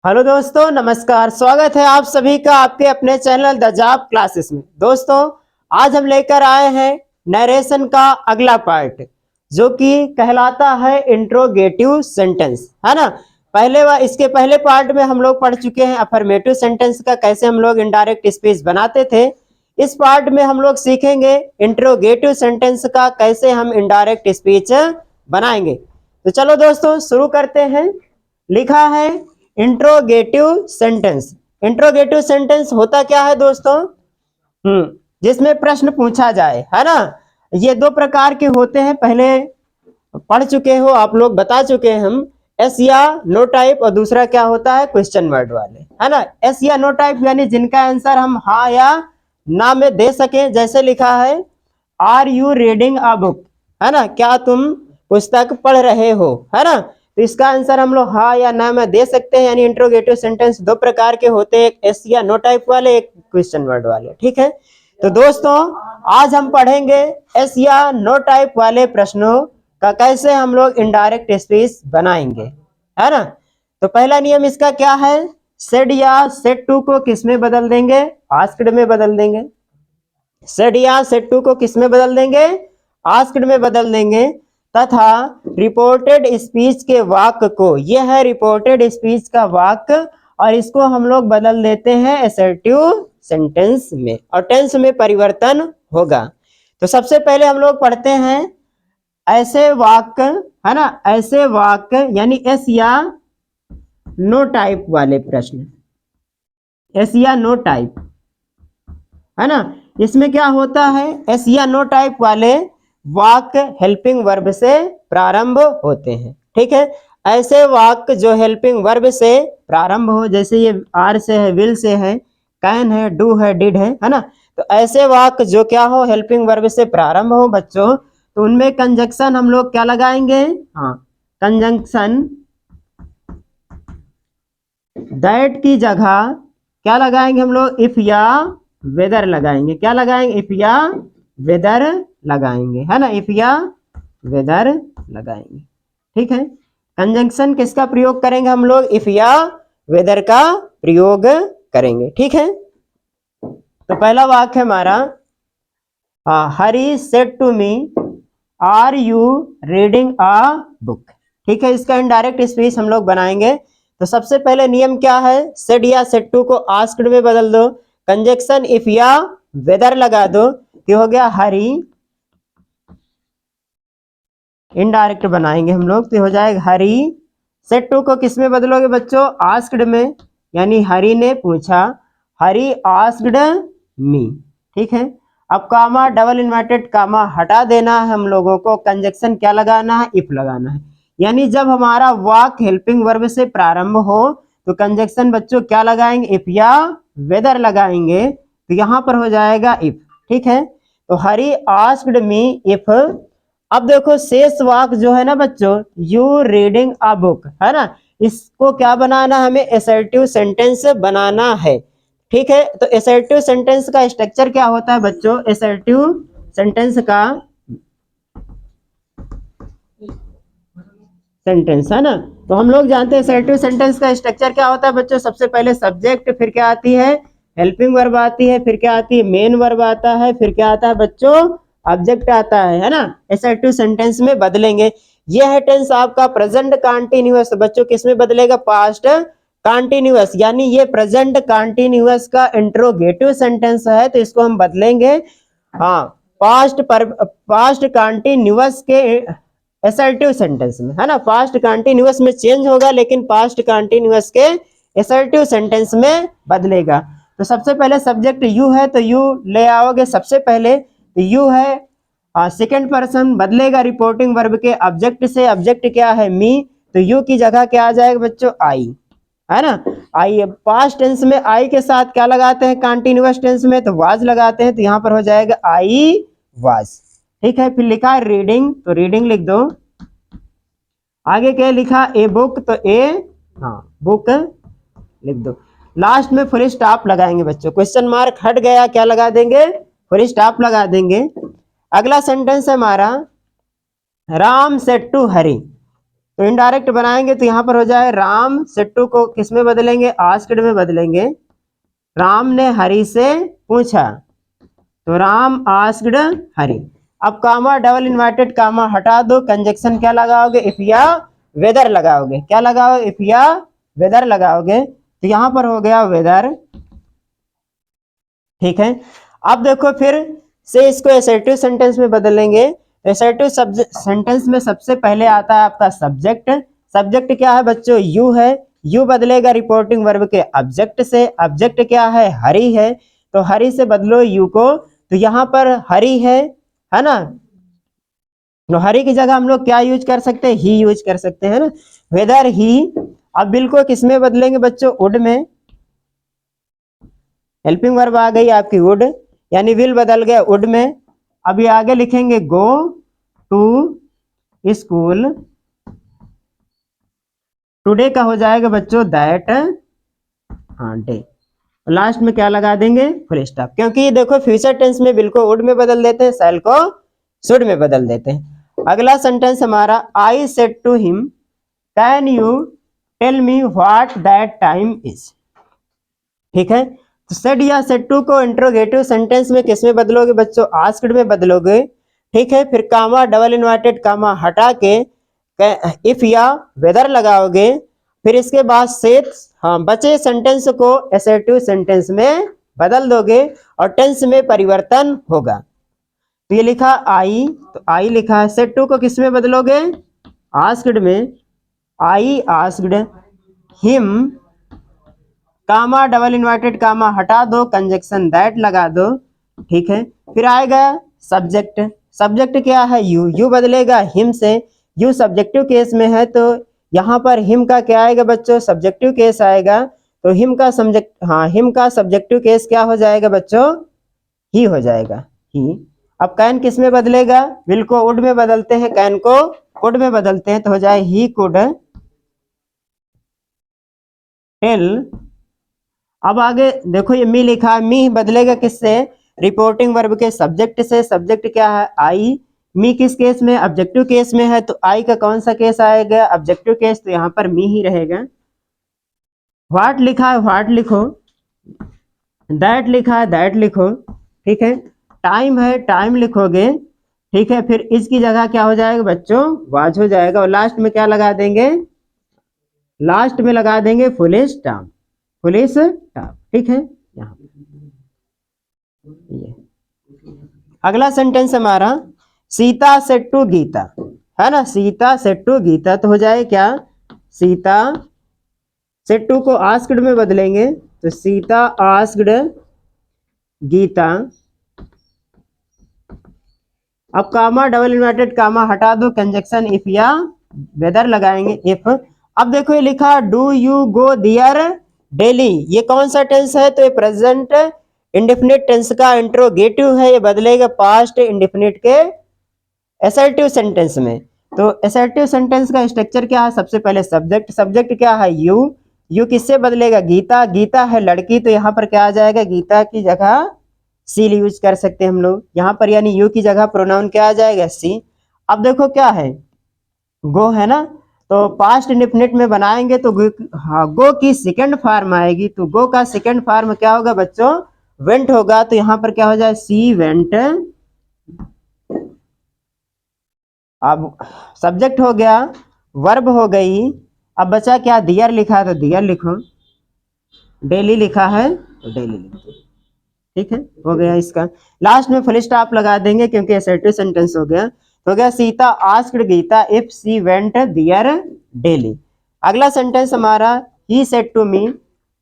Hello दोस्तों, नमस्कार। स्वागत है आप सभी का आपके अपने चैनल द जॉब क्लासेस में। दोस्तों, आज हम लेकर आए हैं नरेशन का अगला पार्ट, जो कि कहलाता है इंट्रोगेटिव सेंटेंस, है ना। इसके पहले पार्ट में हम लोग पढ़ चुके हैं अफर्मेटिव सेंटेंस का, कैसे हम लोग इनडायरेक्ट स्पीच बनाते थे। इस पार्ट में हम लोग सीखेंगे इंट्रोगेटिव सेंटेंस का, कैसे हम इनडायरेक्ट स्पीच बनाएंगे। तो चलो दोस्तों, शुरू करते हैं। लिखा है इंट्रोगेटिव सेंटेंस। इंट्रोगेटिव सेंटेंस होता क्या है दोस्तों? जिसमें प्रश्न पूछा जाए, है ना। ये दो प्रकार के होते हैं, पहले पढ़ चुके हो आप लोग, बता चुके हैं हम। एस या नो टाइप, और दूसरा क्या होता है? क्वेश्चन वर्ड वाले, है ना। एस या नो टाइप यानी जिनका आंसर हम हाँ या ना में दे सके। जैसे लिखा है are you reading a book, है ना, क्या तुम पुस्तक पढ़ रहे हो, है ना। तो इसका आंसर हम लोग हाँ या ना में दे सकते हैं। यानी इंट्रोगेटिव सेंटेंस दो प्रकार के होते हैं, एक एस या नो टाइप वाले, एक क्वेश्चन वर्ड वाले, ठीक है। तो दोस्तों, आज हम पढ़ेंगे एस या नो टाइप वाले प्रश्नों का कैसे हम लोग इनडायरेक्ट स्पीच बनाएंगे, है ना। तो पहला नियम इसका क्या है? सेड या सेड टू को किस में बदल देंगे? आस्क्ड में बदल देंगे। सेड या सेड टू को किस में बदल देंगे? आस्क्ड में बदल देंगे। तथा रिपोर्टेड स्पीच के वाक्य को, यह है रिपोर्टेड स्पीच का वाक्य, और इसको हम लोग बदल देते हैं असर्टिव सेंटेंस में, और टेंस में परिवर्तन होगा। तो सबसे पहले हम लोग पढ़ते हैं ऐसे वाक्य, है ना, ऐसे वाक्य यानी एस या नो टाइप वाले प्रश्न। एस या नो टाइप, है ना। इसमें क्या होता है? एस या नो टाइप वाले वाक्य हेल्पिंग वर्ब से प्रारंभ होते हैं, ठीक है। ऐसे वाक्य जो हेल्पिंग वर्ब से प्रारंभ हो, जैसे ये आर से है, विल से है, कैन है, डू है, डिड है ना। तो ऐसे वाक्य जो क्या हो, हेल्पिंग वर्ब से प्रारंभ हो बच्चों, तो उनमें कंजंक्शन हम लोग क्या लगाएंगे? हाँ, कंजंक्शन दैट की जगह क्या लगाएंगे हम लोग? इफ या वेदर लगाएंगे। क्या लगाएंगे? इफ या वेदर लगाएंगे, है ना। इफ या वेदर लगाएंगे, ठीक है। कंजंक्शन किसका प्रयोग करेंगे हम लोग? इफ या वेदर का प्रयोग करेंगे, ठीक है। तो पहला वाक्य हमारा, Hari said to me are you reading a book, ठीक है। इसका इनडायरेक्ट स्पीच हम लोग बनाएंगे। तो सबसे पहले नियम क्या है? सेड या सेड टू को आस्क्ड में बदल दो, कंजंक्शन इफ या वेदर लगा दो, ये हो गया हरी। इनडायरेक्ट बनाएंगे हम लोग, तो हो जाएगा हरी। सेड टू को किस में बदलोगे बच्चों? आस्क्ड में, यानी हरी ने पूछा, हरी आस्क्ड मी, ठीक है। अब कामा, डबल इन्वर्टेड कामा हटा देना है हम लोगों को, कंजंक्शन क्या लगाना है? इफ लगाना है। यानी जब हमारा वाक्य हेल्पिंग वर्ब से प्रारंभ हो तो कंजंक्शन बच्चों क्या लगाएंगे? इफ या वेदर लगाएंगे, तो यहां पर हो जाएगा इफ, ठीक है। तो हरी आस्क्ड मी इफ। अब देखो शेष वाक्य जो है ना बच्चों, यू रीडिंग अ बुक, है ना, इसको क्या बनाना है? हमें असर्टिव सेंटेंस बनाना है, ठीक है। तो असर्टिव सेंटेंस का स्ट्रक्चर क्या होता है बच्चों? असर्टिव सेंटेंस का सेंटेंस, है ना। तो हम लोग जानते हैं असर्टिव सेंटेंस का स्ट्रक्चर क्या होता है बच्चों। सबसे पहले सब्जेक्ट, फिर क्या आती है? हेल्पिंग वर्ब आती है, फिर क्या आती है? मेन वर्ब आता है, फिर क्या आता है बच्चों? ऑब्जेक्ट आता है ना। असर्टिव सेंटेंस में बदलेंगे। यह है टेंस आपका प्रेजेंट कंटीन्यूअस, बच्चों किस में बदलेगा? पास्ट कंटीन्यूअस, यानी ये प्रेजेंट कंटीन्यूअस का इंट्रोगेटिव सेंटेंस है, तो इसको हम बदलेंगे, हाँ, पास्ट कंटीन्यूअस के असर्टिव सेंटेंस में, है ना। पास्ट कंटीन्यूअस में चेंज होगा, लेकिन पास्ट कंटीन्यूअस के असर्टिव सेंटेंस में बदलेगा। तो सबसे पहले सब्जेक्ट यू है, तो यू ले आओगे सबसे पहले, तो यू है सेकंड पर्सन, बदलेगा रिपोर्टिंग वर्ब के ऑब्जेक्ट से। ऑब्जेक्ट क्या है? मी, तो यू की जगह क्या आ जाएगा बच्चों? आई, है ना। आई, पास्ट टेंस में आई के साथ क्या लगाते हैं? कंटीन्यूअस टेंस में तो वाज लगाते हैं, तो यहाँ पर हो जाएगा आई वाज, ठीक है। फिर लिखा है रीडिंग, तो रीडिंग लिख दो। आगे क्या लिखा? ए बुक, तो ए, हाँ, बुक लिख दो। लास्ट में फुल स्टॉप लगाएंगे बच्चों, क्वेश्चन मार्क हट गया, क्या लगा देंगे? फुल स्टॉप लगा देंगे। अगला सेंटेंस है हमारा, राम सेड टू हरी, तो इनडायरेक्ट बनाएंगे तो यहाँ पर हो जाए राम सेट्टू को किस में बदलेंगे, आस्क्ड में बदलेंगे। राम ने हरि से पूछा, तो राम आस्क्ड हरि। अब कामा डबल इन्वर्टेड कामा हटा दो, कंजक्शन क्या लगाओगे, इफ या वेदर लगाओगे। क्या लगाओगे, इफ या वेदर लगाओगे। तो यहाँ पर हो गया वेदर। ठीक है, अब देखो फिर से इसको एसर्टिव सेंटेंस में बदलेंगे। एसर्टिव सेंटेंस में सबसे पहले आता है आपका सब्जेक्ट। सब्जेक्ट क्या है बच्चों, यू है। यू बदलेगा रिपोर्टिंग वर्ब के ऑब्जेक्ट से। ऑब्जेक्ट क्या है, हरि है, तो हरि से बदलो यू को। तो यहाँ पर हरि है ना, तो हरि की जगह हम लोग क्या यूज कर सकते हैं, ही यूज कर सकते हैं ना, वेदर ही। अब बिल को किस में बदलेंगे बच्चों, वुड में। हेल्पिंग वर्ब आ गई आपकी वुड, यानी विल बदल गया वुड में। अब ये आगे लिखेंगे गो टू स्कूल। टुडे का हो जाएगा बच्चों दैट डे। लास्ट में क्या लगा देंगे, फुल स्टॉप। क्योंकि देखो फ्यूचर टेंस में बिल को वुड में बदल देते हैं, शैल को शुड में बदल देते हैं। अगला सेंटेंस हमारा, I said to him can you tell me what that time is. ठीक है, तो सेड या सेड टू को इंट्रोगेटिव सेंटेंस में किस में बदलोगे बच्चों, आस्क्ड में बदलोगे। ठीक है, फिर कामा डबल इन्वर्टेड कामा हटा के इफ या वेदर लगाओगे। फिर इसके बाद से बचे सेंटेंस को एसर्टिव सेंटेंस में बदल दोगे और टेंस में परिवर्तन होगा। तो ये लिखा आई, तो आई लिखा है। सेड टू को किस में बदलोगे, आस्क्ड में। I asked him, comma double inverted comma हटा दो, कंजक्शन दैट लगा दो। ठीक है, फिर आएगा सब्जेक्ट। सब्जेक्ट क्या है, यू। यू बदलेगा हिम से। यू सब्जेक्टिव केस में है, तो यहाँ पर हिम का क्या आएगा बच्चों, सब्जेक्टिव केस आएगा। तो हिम का हिम का सब्जेक्टिव केस क्या हो जाएगा बच्चों, ही हो जाएगा, ही। अब कैन किस में बदलेगा, विल को वुड में बदलते हैं, कैन को कुड में बदलते हैं, तो हो जाए ही कुड टेल। अब आगे देखो ये मी लिखा है, मी बदलेगा किससे, रिपोर्टिंग वर्ब के सब्जेक्ट से। सब्जेक्ट क्या है, आई। मी किस केस में, ऑब्जेक्टिव केस में है, तो आई का कौन सा केस आएगा, ऑब्जेक्टिव केस, तो यहाँ पर मी ही रहेगा। व्हाट लिखा है, व्हाट लिखो। दैट लिखा है, दैट लिखो। ठीक है, टाइम है, टाइम लिखोगे। ठीक है, फिर इसकी जगह क्या हो जाएगा बच्चों, वाज हो जाएगा। और लास्ट में क्या लगा देंगे, लास्ट में लगा देंगे फुल स्टॉप, फुल स्टॉप। ठीक है, यहाँ ये अगला सेंटेंस हमारा, सीता सेड टू गीता, है ना। सीता सेड टू गीता, तो हो जाए क्या, सीता सेड टू को आस्क्ड में बदलेंगे, तो सीता आस्क्ड गीता। अब कामा डबल इन्वर्टेड कामा हटा दो, कंजक्शन इफ या वेदर लगाएंगे, इफ। अब देखो ये लिखा do you go there daily. ये कौन सा टेंस है, तो ये प्रेजेंट इंडेफिनिट टेंस का इंट्रोगेटिव है। ये बदलेगा पास्ट इंडेफिनिट के एसर्टिव सेंटेंस में। तो एसर्टिव सेंटेंस का स्ट्रक्चर क्या है, सबसे पहले सब्जेक्ट। सब्जेक्ट क्या है, यू। यू किससे बदलेगा, गीता। गीता है लड़की, तो यहाँ पर क्या आ जाएगा, गीता की जगह सी यूज कर सकते हैं हम लोग यहाँ पर, यानी यू की जगह प्रोनाउन क्या आ जाएगा, सी। अब देखो क्या है, गो है ना, तो पास्ट इंडेफिनिट में बनाएंगे तो गो की सेकंड फॉर्म आएगी। तो गो का सेकंड फॉर्म क्या होगा बच्चों, वेंट होगा। तो यहाँ पर क्या हो जाए, सी वेंट। अब सब्जेक्ट हो गया, वर्ब हो गई। अब बचा क्या, दियर लिखा है, तो दियर लिखो। डेली लिखा है, तो डेली लिखो। ठीक है, हो गया इसका। लास्ट में फुल स्टॉप लगा देंगे क्योंकि असर्टिव सेंटेंस हो गया। तो हो गया Sita asked Gita if she went there daily. अगला सेंटेंस हमारा, he said to me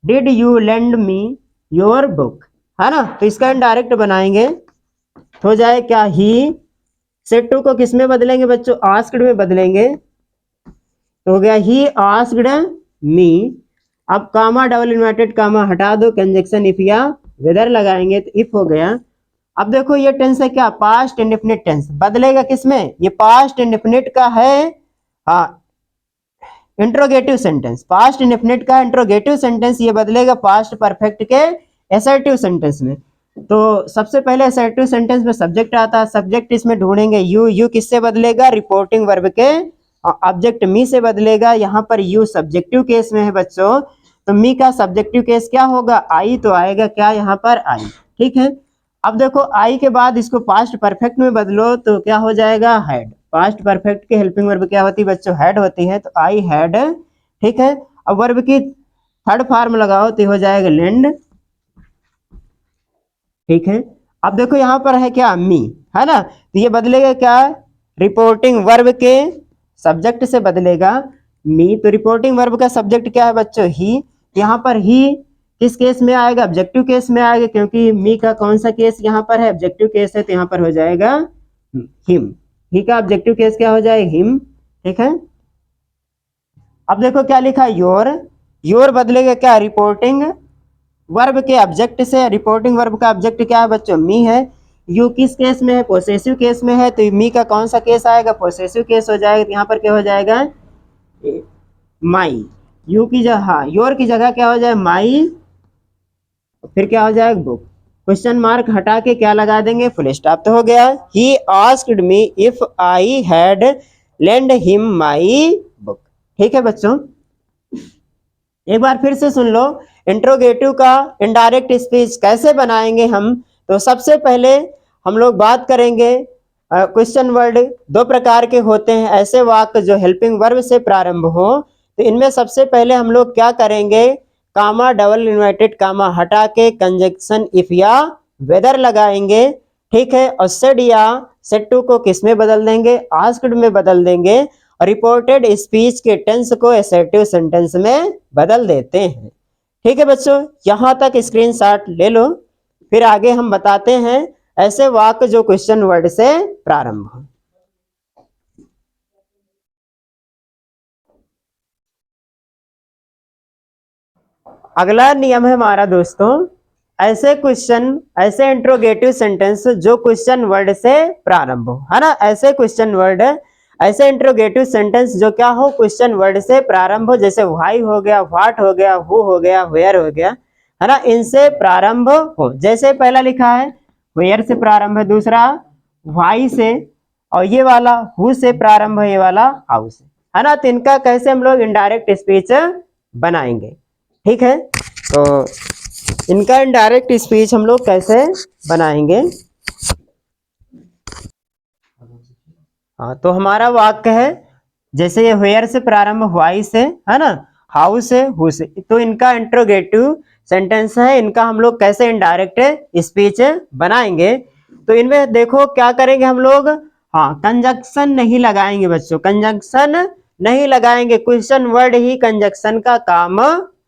did you lend me your book, है ना। तो इसका इनडायरेक्ट बनाएंगे, तो हो जाए क्या, ही सेड टू को किस में बदलेंगे बच्चों, आस्क्ड में बदलेंगे, तो हो गया ही आस्क्ड मी। अब कामा डबल इन्वर्टेड कामा हटा दो, कंजक्शन इफ या वेदर लगाएंगे, तो इफ हो गया। अब देखो ये टेंस है क्या, पास्ट इंडेफिनिट टेंस। बदलेगा किसमें, ये पास्ट इंडेफिनिट का है, हाँ, इंट्रोगेटिव सेंटेंस। पास्ट इंडेफिनिट का इंट्रोगेटिव सेंटेंस ये बदलेगा पास्ट परफेक्ट के एसर्टिव सेंटेंस में। तो सबसे पहले एसर्टिव सेंटेंस में सब्जेक्ट आता है, सब्जेक्ट इसमें ढूंढेंगे यू। यू किससे बदलेगा, रिपोर्टिंग वर्ब के ऑब्जेक्ट मी से बदलेगा, यहाँ पर यू सब्जेक्टिव केस में है बच्चों, तो मी का सब्जेक्टिव केस क्या होगा, आई, तो आएगा क्या यहाँ पर आई। ठीक है, अब देखो आई के बाद इसको पास्ट परफेक्ट में बदलो तो क्या हो जाएगा, हैड। पास्ट परफेक्ट की हेल्पिंग वर्ब क्या होती है बच्चों, हैड होती है, तो आई हैड। ठीक है, अब वर्ब की थर्ड फॉर्म लगाओ तो हो जाएगा लेंड। ठीक है, अब देखो यहाँ पर है क्या, मी, है ना, तो ये बदलेगा क्या, रिपोर्टिंग वर्ब के सब्जेक्ट से बदलेगा मी। तो रिपोर्टिंग वर्ब का सब्जेक्ट क्या है बच्चों, ही। यहाँ पर ही किस केस में आएगा, ऑब्जेक्टिव केस में आएगा, क्योंकि मी का कौन सा केस यहाँ पर है, ऑब्जेक्टिव केस है, तो यहाँ पर हो जाएगा हिम। ही का ऑब्जेक्टिव केस क्या हो जाएगा, हिम। ठीक है, अब देखो क्या लिखा, योर। योर बदलेगा क्या, रिपोर्टिंग वर्ब के ऑब्जेक्ट से। रिपोर्टिंग वर्ब का ऑब्जेक्ट क्या है बच्चों, मी है। यू किस केस में है, पोसेसिव केस में है, तो मी का कौन सा केस आएगा, पोसेसिव केस हो जाएगा, तो यहाँ पर क्या हो जाएगा, माई। यू की जगह, हाँ, योर की जगह क्या हो जाए, माई, फिर क्या हो जाएगा, बुक। क्वेश्चन मार्क हटा के क्या लगा देंगे, फुल स्टॉप, तो हो गया, he asked me if I had lend him my book. ठीक है बच्चों, एक बार फिर से सुन लो, इंट्रोगेटिव का इनडायरेक्ट स्पीच कैसे बनाएंगे हम। तो सबसे पहले हम लोग बात करेंगे, क्वेश्चन वर्ड दो प्रकार के होते हैं, ऐसे वाक्य जो हेल्पिंग वर्ब से प्रारंभ हो। तो इनमें सबसे पहले हम लोग क्या करेंगे, कामा डबल इन्वर्टेड कामा हटा के कंजक्शन इफ या वेदर लगाएंगे। ठीक है, और सेड या सेड टू को किस में बदल देंगे, आस्क्ड में बदल देंगे, और रिपोर्टेड स्पीच के टेंस को असर्टिव सेंटेंस में बदल देते हैं। ठीक है बच्चों, यहां तक स्क्रीनशॉट ले लो, फिर आगे हम बताते हैं ऐसे वाक्य जो क्वेश्चन वर्ड से प्रारंभ हो। अगला नियम है हमारा दोस्तों, ऐसे क्वेश्चन, ऐसे इंट्रोगेटिव सेंटेंस जो क्वेश्चन वर्ड से प्रारंभ हो, है ना, ऐसे क्वेश्चन वर्ड, ऐसे इंट्रोगेटिव सेंटेंस जो क्या हो, क्वेश्चन वर्ड से प्रारंभ हो, जैसे व्हाई हो गया, व्हाट हो गया, हु हो गया, वेयर हो गया, है ना, इनसे प्रारंभ हो। जैसे पहला लिखा है वेयर से प्रारंभ है, दूसरा व्हाई से, और ये वाला हु से प्रारंभ है, ये वाला हाउ से, है ना। तो इनका कैसे हम लोग इनडायरेक्ट स्पीच बनाएंगे। ठीक है, तो इनका इनडायरेक्ट स्पीच हम लोग कैसे बनाएंगे। हाँ, तो हमारा वाक्य है, जैसे ये वेयर से प्रारंभ, व्हाई से, है ना, हाउ से, हु से, तो इनका इंट्रोगेटिव सेंटेंस है, इनका हम लोग कैसे इनडायरेक्ट स्पीच बनाएंगे। तो इनमें देखो क्या करेंगे हम लोग, हाँ, कंजक्शन नहीं लगाएंगे बच्चों, कंजक्शन नहीं लगाएंगे, क्वेश्चन वर्ड ही कंजक्शन का काम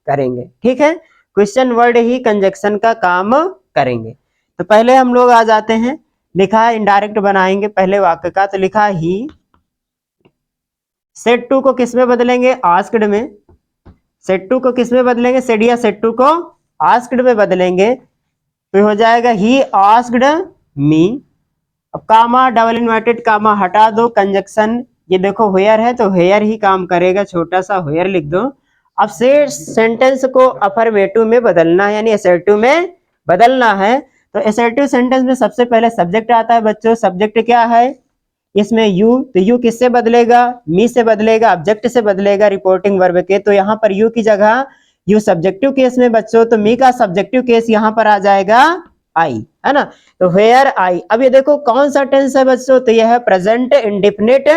करेंगे। ठीक है, क्वेश्चन वर्ड ही कंजक्शन का काम करेंगे। तो पहले हम लोग आ जाते हैं, लिखा है इनडायरेक्ट बनाएंगे पहले वाक्य का, तो लिखा ही सेड टू को किस में बदलेंगे, आस्क्ड में। सेड टू को किस में बदलेंगे, सेड या सेड टू को आस्क्ड में बदलेंगे, तो हो जाएगा ही आस्क्ड मी। अब कामा डबल इन्वर्टेड कामा हटा दो, कंजक्शन ये देखो वेयर है, तो वेयर ही काम करेगा, छोटा सा वेयर लिख दो। अब से सेंटेंस को अफर्मेटिव में बदलना है, यानी असर्टिव में बदलना है। तो असर्टिव सेंटेंस में सबसे पहले सब्जेक्ट आता है बच्चों, सब्जेक्ट क्या है इसमें, यू, तो यू किससे बदलेगा, मी से बदलेगा, ऑब्जेक्ट से बदलेगा रिपोर्टिंग वर्ब के, तो यहाँ पर यू की जगह यू सब्जेक्टिव केस में बच्चों, तो मी का सब्जेक्टिव केस यहाँ पर आ जाएगा आई, है ना, तो वेयर आई। अब ये देखो कौन सा टेंस है बच्चों, तो यह है प्रेजेंट इंडेफिनिट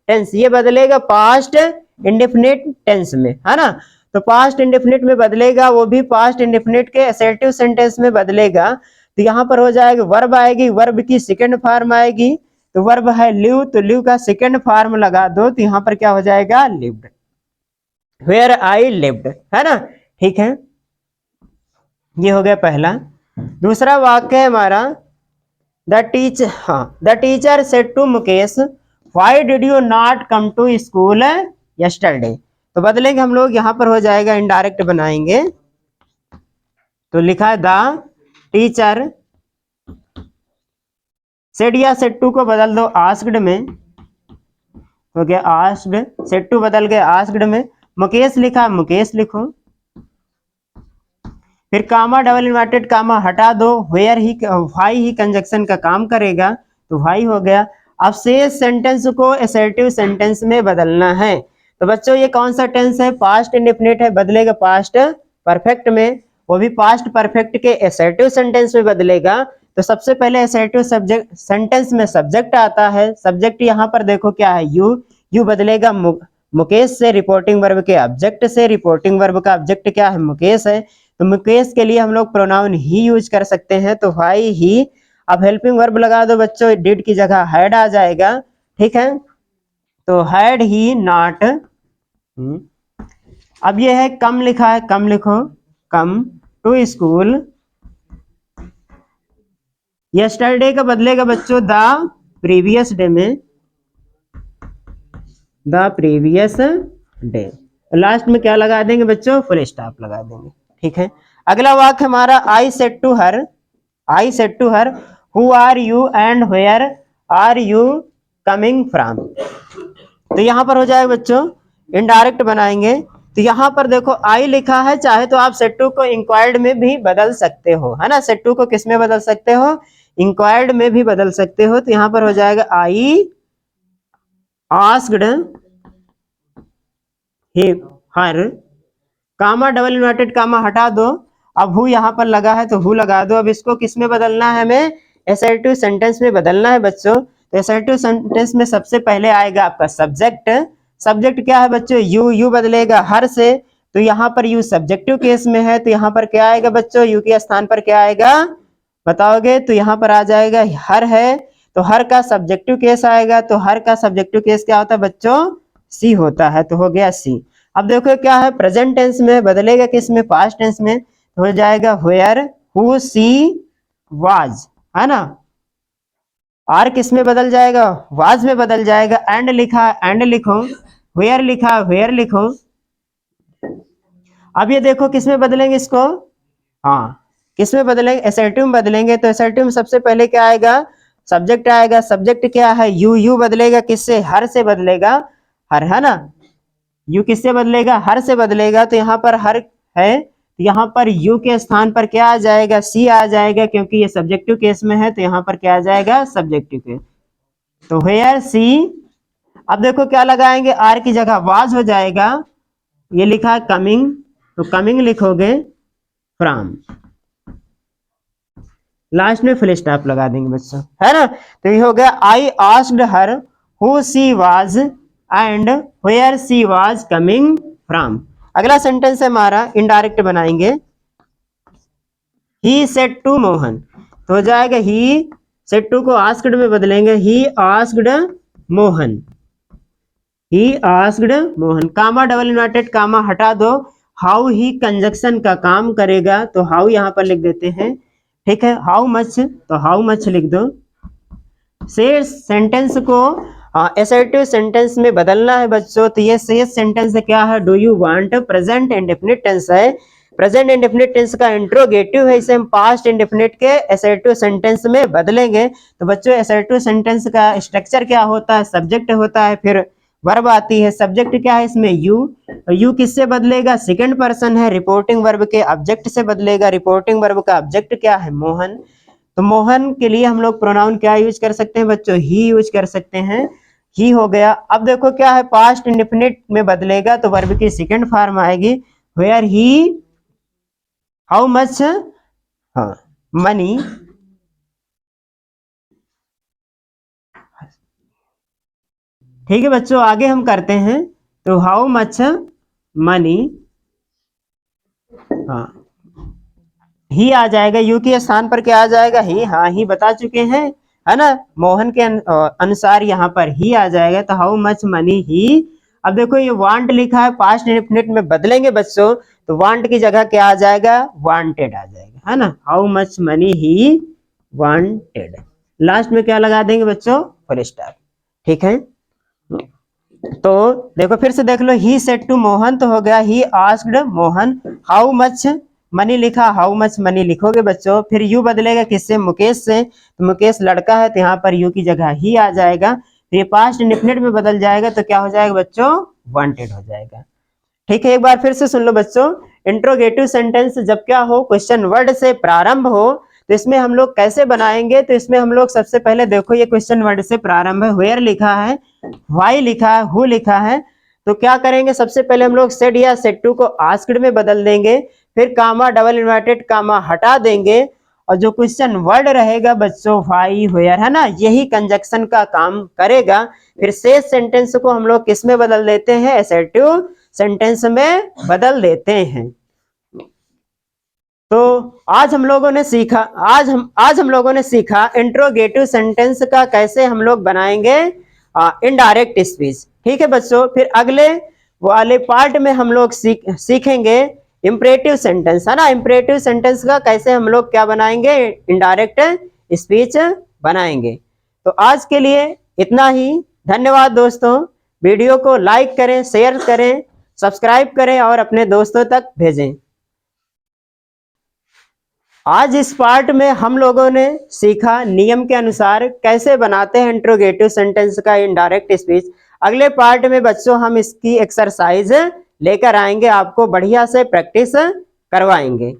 टेंस, ये बदलेगा पास्ट इंडेफिनिट टेंस में, है ना, तो पास्ट इंडेफिनिट में बदलेगा, वो भी पास्ट इंडेफिनिट के असर्टिव सेंटेंस में बदलेगा। तो यहाँ पर हो जाएगा वर्ब आएगी, वर्ब की सेकेंड फॉर्म आएगी, तो वर्ब है लिव, तो लिव का सेकेंड फॉर्म लगा दो, तो यहाँ पर क्या हो जाएगा, लिव्ड, वेयर आई लिव्ड, है ना। ठीक है, ये हो गया पहला। दूसरा वाक्य है हमारा, the teacher said to Mukesh why did you not come to school yesterday. तो बदलेंगे हम लोग, यहाँ पर हो जाएगा इनडायरेक्ट बनाएंगे, तो लिखा है द टीचर, सेड या सेड टू को बदल दो आस्क्ड में, हो गया आस्क्ड, सेड टू बदल गया आस्क्ड में, मुकेश लिखा, मुकेश लिखो, फिर कामा डबल इन्वर्टेड कामा हटा दो, where he, why he conjunction का काम करेगा, तो व्हाई हो गया। अब शेष सेंटेंस को एसर्टिव सेंटेंस में बदलना है। तो बच्चों ये कौन सा टेंस है? पास्ट इंडेफिनिट है, बदलेगा पास्ट परफेक्ट में, वो भी पास्ट परफेक्ट के एसर्टिव सेंटेंस में बदलेगा। तो सबसे पहले एसर्टिव सब्जेक्ट सेंटेंस में सब्जेक्ट आता है। सब्जेक्ट यहाँ पर देखो क्या है? यू। यू बदलेगा मुकेश से, रिपोर्टिंग वर्ब के ऑब्जेक्ट से। रिपोर्टिंग वर्ब का ऑब्जेक्ट क्या है? मुकेश है। तो मुकेश के लिए हम लोग प्रोनाउन ही यूज कर सकते हैं, तो व्हाई ही। अब हेल्पिंग वर्ब लगा दो बच्चों, डिड की जगह हैड आ जाएगा, ठीक है। तो हैड ही नॉट, अब ये है कम लिखा है, कम लिखो, कम टू स्कूल। यस्टरडे का बदलेगा बच्चों द प्रीवियस डे में, द प्रीवियस डे। लास्ट में क्या लगा देंगे बच्चों? फुल स्टॉप लगा देंगे, ठीक है। अगला वाक्य हमारा I said to her, I said to her who are you and where are you coming from. तो यहाँ पर हो जाएगा बच्चों इनडायरेक्ट बनाएंगे। तो यहाँ पर देखो आई लिखा है, चाहे तो आप सेड टू को इंक्वायर्ड में भी बदल सकते हो, है ना। सेड टू को किस में बदल सकते हो? इंक्वायर्ड में भी बदल सकते हो। तो यहाँ पर हो जाएगा I asked her, comma double inverted comma हटा दो। अब हु यहाँ पर लगा है तो हु लगा दो। अब इसको किस में बदलना है? हमें एसर्टिव सेंटेंस में बदलना है बच्चों। तो एसर्टिव सेंटेंस में सबसे पहले आएगा आपका सब्जेक्ट। सब्जेक्ट क्या है बच्चों? यू। यू बदलेगा हर से, तो यहाँ पर यू सब्जेक्टिव केस में है, तो यहाँ पर क्या आएगा बच्चों? यू के स्थान पर क्या आएगा बताओगे? तो यहाँ पर आ जाएगा हर है, तो हर का सब्जेक्टिव केस आएगा। तो हर का सब्जेक्टिव केस क्या होता है बच्चों? सी होता है, तो हो गया सी। अब देखो क्या है? प्रेजेंट टेंस में बदलेगा किस में? पास्ट टेंस में, तो हो जाएगा वेयर हु सी वाज, है ना। आर किस में बदल जाएगा? वाज में बदल जाएगा। एंड लिखा है, एंड लिखो। वेयर लिखा है, वेयर लिखो। अब ये देखो किस में बदलेंगे इसको? हाँ, किस में बदलेंगे? एसर्टिव में बदलेंगे। तो एसर्टिव में सबसे पहले क्या आएगा? सब्जेक्ट आएगा। सब्जेक्ट क्या है? यू। यू बदलेगा किससे? हर से बदलेगा, हर, है ना। यू किससे बदलेगा? हर से बदलेगा। तो यहाँ पर हर है, तो यहाँ पर यू के स्थान पर क्या आ जाएगा? सी आ जाएगा, क्योंकि ये सब्जेक्टिव केस में है। तो यहाँ पर क्या आ जाएगा? Subjective case. तो वेयर सी। अब देखो क्या लगाएंगे? आर की जगह वाज हो जाएगा। ये लिखा है कमिंग, तो कमिंग लिखोगे फ्रॉम। लास्ट में फुल स्टॉप लगा देंगे बच्चों, है ना। तो ये हो गया I asked her who she was and where she was coming from. अगला सेंटेंस है हमारा इनडायरेक्ट बनाएंगे। ही सेड टू मोहन, तो हो जाएगा ही सेड टू को आस्क्ड में बदलेंगे। He asked Mohan, he asked Mohan. Comma double inverted comma हटा दो। हाउ ही कंजक्शन का काम करेगा, तो हाउ यहाँ पर लिख देते हैं, ठीक है। हाउ मच, तो हाउ मच लिख दो। शेष सेंटेंस को एसर्टिव सेंटेंस में बदलना है बच्चों। तो ये शेष सेंटेंस क्या है? Do you want, present indefinite tense है। प्रेजेंट इंडेफिनिट टेंस का इंट्रोगेटिव है, इसे हम पास्ट इंडेफिनिट के एसर्टिव सेंटेंस में बदलेंगे। तो बच्चों एसर्टिव सेंटेंस का स्ट्रक्चर क्या होता है? सब्जेक्ट होता है, फिर वर्ब आती है। सब्जेक्ट क्या है इसमें? यू। यू किससे बदलेगा? सेकंड पर्सन है, रिपोर्टिंग वर्ब के ऑब्जेक्ट से बदलेगा। रिपोर्टिंग वर्ब का ऑब्जेक्ट क्या है? मोहन। तो मोहन के लिए हम लोग प्रोनाउन क्या यूज कर सकते हैं बच्चों? ही यूज कर सकते हैं, ही हो गया। अब देखो क्या है? पास्ट इंडेफिनिट में बदलेगा तो वर्ब की सेकंड फॉर्म आएगी, वेयर ही हाउ मच, हाँ, मनी। ठीक है बच्चों, आगे हम करते हैं। तो हाउ मच मनी, हाँ, ही आ जाएगा। यू के स्थान पर क्या आ जाएगा? ही। हाँ, ही बता चुके हैं, है ना। मोहन के अनुसार यहाँ पर ही आ जाएगा। तो हाउ मच मनी ही। अब देखो ये वांट लिखा है, पास्ट इंडेफिनिट में बदलेंगे बच्चों, तो वांट की जगह क्या आ जाएगा? वांटेड आ जाएगा, है ना। How much money he wanted. Last में क्या लगा देंगे बच्चों? फुल स्टॉप, ठीक है। तो देखो फिर से देख लो, ही सेड टू मोहन, तो हो गया he asked Mohan how much money लिखा, हाउ मच मनी लिखोगे बच्चों। फिर यू बदलेगा किससे? मुकेश से। तो मुकेश लड़का है, तो यहाँ पर यू की जगह ही आ जाएगा। फिर ये पास्ट इंडेफिनिट में बदल जाएगा, तो क्या हो जाएगा बच्चों? वांटेड हो जाएगा, ठीक है। एक बार फिर से सुन लो बच्चों, इंट्रोगेटिव सेंटेंस जब क्या हो? क्वेश्चन वर्ड से प्रारंभ हो, तो इसमें हम लोग कैसे बनाएंगे, तो इसमें हम लोग सबसे पहले देखो ये क्वेश्चन वर्ड से प्रारंभ है, वेयर लिखा है, व्हाई लिखा है, हु लिखा है। तो क्या करेंगे, सबसे पहले हम लोग सेड या सेड टू को आस्क्ड में बदल देंगे, फिर कामा डबल इन्वर्टेड कामा हटा देंगे, और जो क्वेश्चन वर्ड रहेगा बच्चों व्हाई वेयर है ना, यही कंजक्शन का काम करेगा। फिर शेष सेंटेंस को हम लोग किस में बदल देते हैं, एसर्टिव सेंटेंस में बदल देते हैं। तो आज हम लोगों ने सीखा इंट्रोगेटिव सेंटेंस का कैसे हम लोग बनाएंगे इनडायरेक्ट स्पीच। ठीक है बच्चों, फिर अगले वाले पार्ट में हम लोग सीखेंगे इंपरेटिव सेंटेंस है ना, इंपरेटिव सेंटेंस का कैसे हम लोग क्या बनाएंगे, इनडायरेक्ट स्पीच बनाएंगे। तो आज के लिए इतना ही, धन्यवाद दोस्तों। वीडियो को लाइक करें, शेयर करें, सब्सक्राइब करें और अपने दोस्तों तक भेजें। आज इस पार्ट में हम लोगों ने सीखा नियम के अनुसार कैसे बनाते हैं इंट्रोगेटिव सेंटेंस का इनडायरेक्ट स्पीच। अगले पार्ट में बच्चों हम इसकी एक्सरसाइज लेकर आएंगे, आपको बढ़िया से प्रैक्टिस करवाएंगे।